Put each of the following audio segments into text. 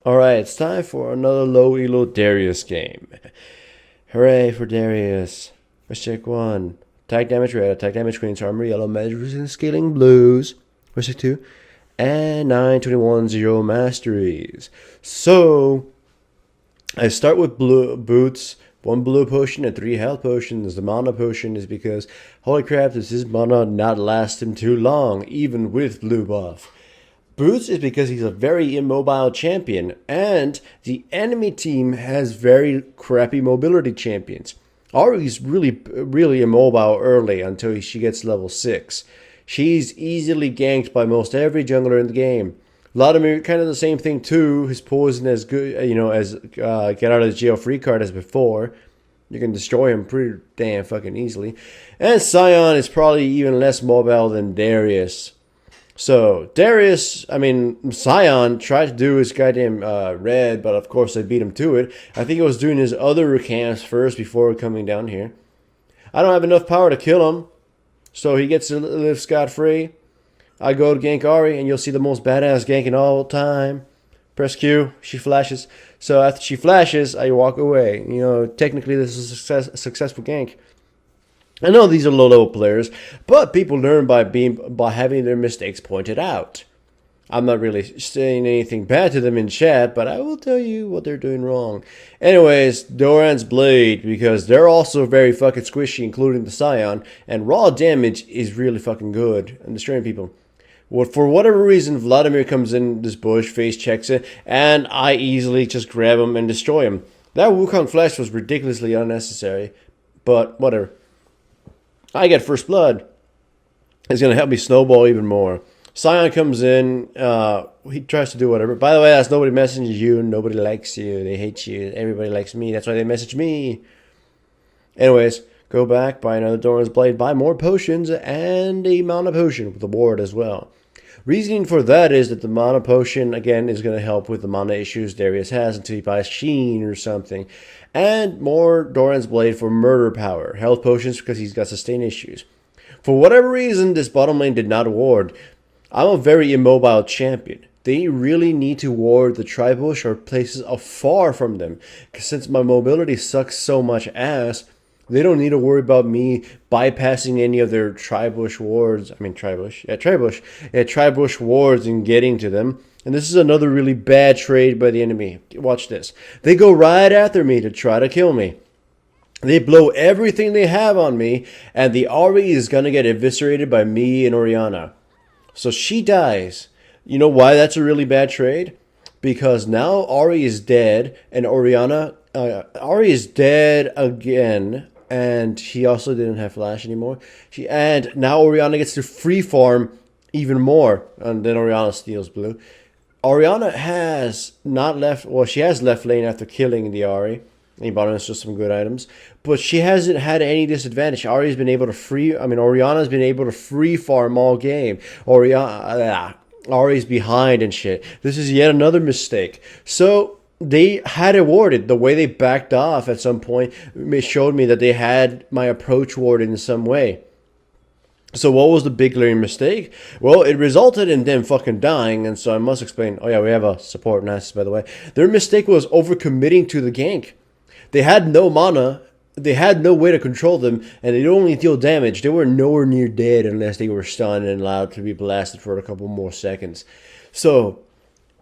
Alright, it's time for another low elo Darius game. Hooray for Darius. Let's check one. Attack damage red, attack damage green, armor yellow, measures and scaling blues. Let's check two. And 921 0 masteries. So I start with blue boots, 1 blue potion and 3 health potions. The mana potion is because holy crap, does his mana not last him too long, even with blue buff. Boots is because he's a very immobile champion, and the enemy team has very crappy mobility champions. Ari's really immobile early until she gets level 6. She's easily ganked by most every jungler in the game. Vladimir, kind of the same thing too. His poison as good, as get out of the jail free card as before. You can destroy him pretty damn fucking easily. And Sion is probably even less mobile than Darius. So, Sion tried to do his goddamn red, but of course I beat him to it. I think he was doing his other camps first before coming down here. I don't have enough power to kill him, so he gets to live scot-free. I go to gank Ari, and you'll see the most badass gank in all time. Press Q, she flashes. So after she flashes, I walk away. Technically this is a successful gank. I know these are low-level players, but people learn by having their mistakes pointed out. I'm not really saying anything bad to them in chat, but I will tell you what they're doing wrong. Anyways, Doran's Blade, because they're also very fucking squishy, including the Scion, and raw damage is really fucking good and destroying people. Well, for whatever reason, Vladimir comes in this bush, face checks it, and I easily just grab him and destroy him. That Wukong Flash was ridiculously unnecessary, but whatever. I get first blood. It's going to help me snowball even more. Sion comes in. He tries to do whatever. By the way, that's nobody messages you. Nobody likes you. They hate you. Everybody likes me. That's why they message me. Anyways, go back, buy another Doran's Blade, buy more potions, and a mana potion with the ward as well. Reasoning for that is that the mana potion, again, is going to help with the mana issues Darius has until he buys Sheen or something. And more Doran's Blade for murder power. Health potions because he's got sustain issues. For whatever reason, this bottom lane did not ward. I'm a very immobile champion. They really need to ward the tri-bush or places afar from them. Because since my mobility sucks so much ass, they don't need to worry about me bypassing any of their tri-bush wards. Tri-bush wards and getting to them. And this is another really bad trade by the enemy. Watch this. They go right after me to try to kill me. They blow everything they have on me, and the Ahri is going to get eviscerated by me and Orianna. So she dies. You know why that's a really bad trade? Because now Ahri is dead, and Ahri is dead again. And he also didn't have flash anymore. And now Orianna gets to free farm even more. And then Orianna steals blue. Orianna has not left. Well, she has left lane after killing the Ahri. And bottom is just some good items. But she hasn't had any disadvantage. Ahri's been able to Orianna's been able to free farm all game. Ahri's behind and shit. This is yet another mistake. So they had it warded. The way they backed off at some point showed me that they had my approach warded in some way. So what was the big glaring mistake? Well, it resulted in them fucking dying, and so I must explain. Oh yeah, we have a support Nasus, by the way. Their mistake was overcommitting to the gank. They had no mana, they had no way to control them, and they only deal damage. They were nowhere near dead unless they were stunned and allowed to be blasted for a couple more seconds. So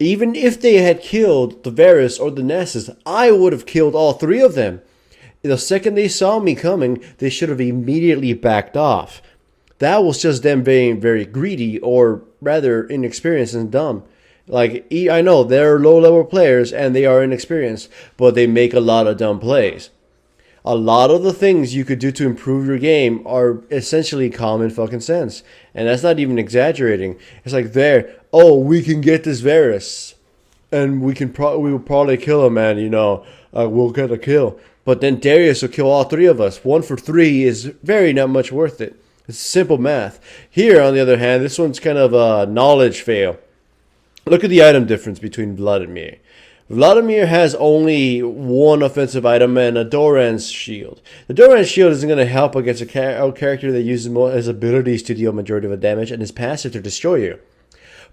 even if they had killed the Varus or the Nasus, I would have killed all three of them. The second they saw me coming, they should have immediately backed off. That was just them being very greedy, or rather inexperienced and dumb. Like, I know they're low-level players and they are inexperienced, but they make a lot of dumb plays. A lot of the things you could do to improve your game are essentially common fucking sense. And that's not even exaggerating. It's like we can get this Varus. And we will probably kill him, and we'll get a kill. But then Darius will kill all three of us. 1 for 3 is very not much worth it. It's simple math. Here, on the other hand, this one's kind of a knowledge fail. Look at the item difference between Vladimir. Vladimir has only one offensive item and a Doran's shield. The Doran's shield isn't going to help against a character that uses his abilities to deal majority of the damage and his passive to destroy you.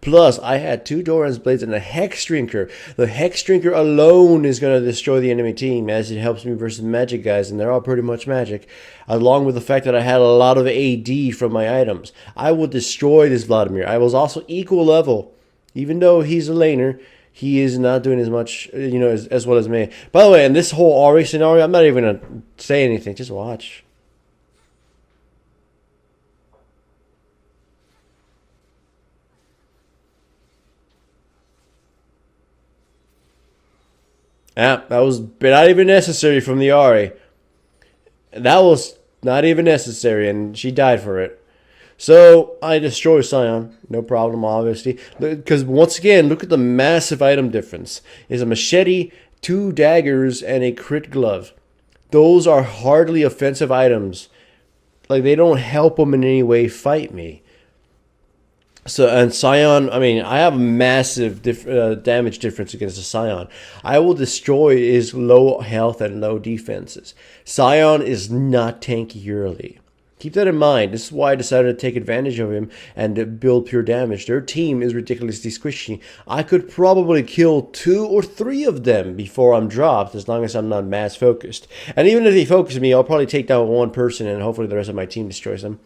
Plus, I had 2 Doran's Blades and a Hex Drinker. The Hex Drinker alone is going to destroy the enemy team, as it helps me versus magic guys, and they're all pretty much magic. Along with the fact that I had a lot of AD from my items. I will destroy this Vladimir. I was also equal level. Even though he's a laner, he is not doing as much, as well as me. By the way, in this whole Ahri scenario, I'm not even going to say anything. Just watch. Ah, that was not even necessary from the Ahri. That was not even necessary, and she died for it. So I destroy Sion, no problem, obviously. Because once again, look at the massive item difference. It's a machete, 2 daggers, and a crit glove. Those are hardly offensive items. Like, they don't help them in any way fight me. So, and Sion, I mean, I have a massive damage difference against the Sion. I will destroy his low health and low defenses. Sion is not tanky early. Keep that in mind. This is why I decided to take advantage of him and build pure damage. Their team is ridiculously squishy. I could probably kill 2 or 3 of them before I'm dropped, as long as I'm not mass focused. And even if they focus me, I'll probably take down 1 person and hopefully the rest of my team destroys them.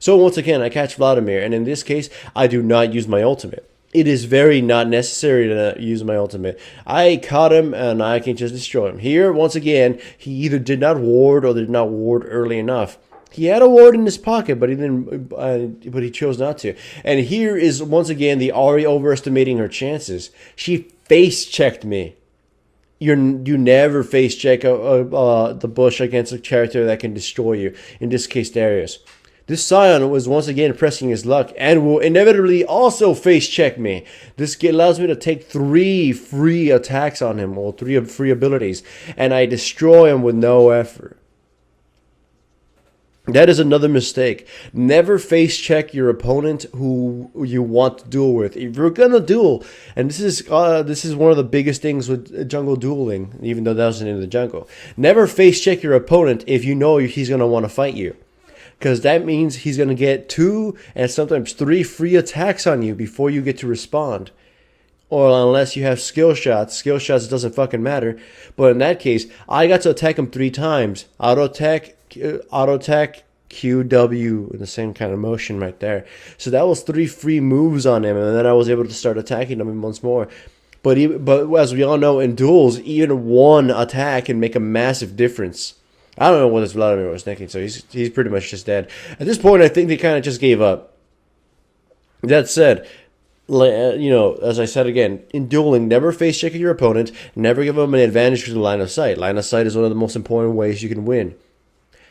So once again, I catch Vladimir, and in this case, I do not use my ultimate. It is very not necessary to use my ultimate. I caught him, and I can just destroy him. Here, once again, he either did not ward or did not ward early enough. He had a ward in his pocket, but he didn't. But he chose not to. And here is once again the Ahri overestimating her chances. She face checked me. You never face check the bush against a character that can destroy you. In this case, Darius. This Sion was once again pressing his luck and will inevitably also face check me. This allows me to take 3 free attacks on him, or 3 free abilities, and I destroy him with no effort. That is another mistake. Never face check your opponent who you want to duel with. If you're gonna duel, and this is one of the biggest things with jungle dueling, even though that wasn't in the jungle. Never face check your opponent if you know he's gonna want to fight you. Because that means he's going to get 2 and sometimes 3 free attacks on you before you get to respond. Or unless you have skill shots. Skill shots doesn't fucking matter. But in that case, I got to attack him 3 times. Auto attack, QW, in the same kind of motion right there. So that was 3 free moves on him, and then I was able to start attacking him once more. But as we all know, in duels, even 1 attack can make a massive difference. I don't know what this Vladimir was thinking, so he's pretty much just dead. At this point, I think they kind of just gave up. That said, as I said again, in dueling, never face check your opponent, never give them an advantage to the line of sight. Line of sight is one of the most important ways you can win.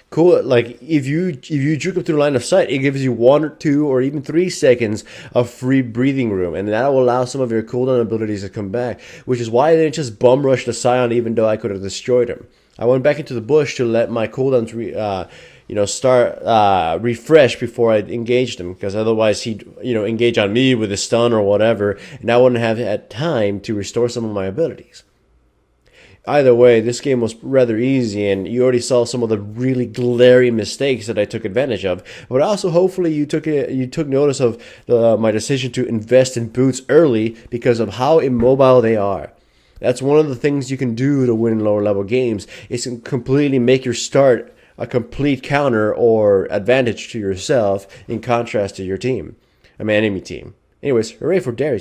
Cool, like if you juke up through line of sight, it gives you 1 or 2 or even 3 seconds of free breathing room, and that will allow some of your cooldown abilities to come back. Which is why I didn't just bum rush the Sion, even though I could have destroyed him. I went back into the bush to let my cooldowns refresh before I engaged him, because otherwise he'd engage on me with a stun or whatever, and I wouldn't have had time to restore some of my abilities. Either way, this game was rather easy, and you already saw some of the really glaring mistakes that I took advantage of. But also, hopefully, you took notice of my decision to invest in boots early because of how immobile they are. That's one of the things you can do to win lower level games, is to completely make your start a complete counter or advantage to yourself in contrast to your team, enemy team. Anyways, hooray for Darius.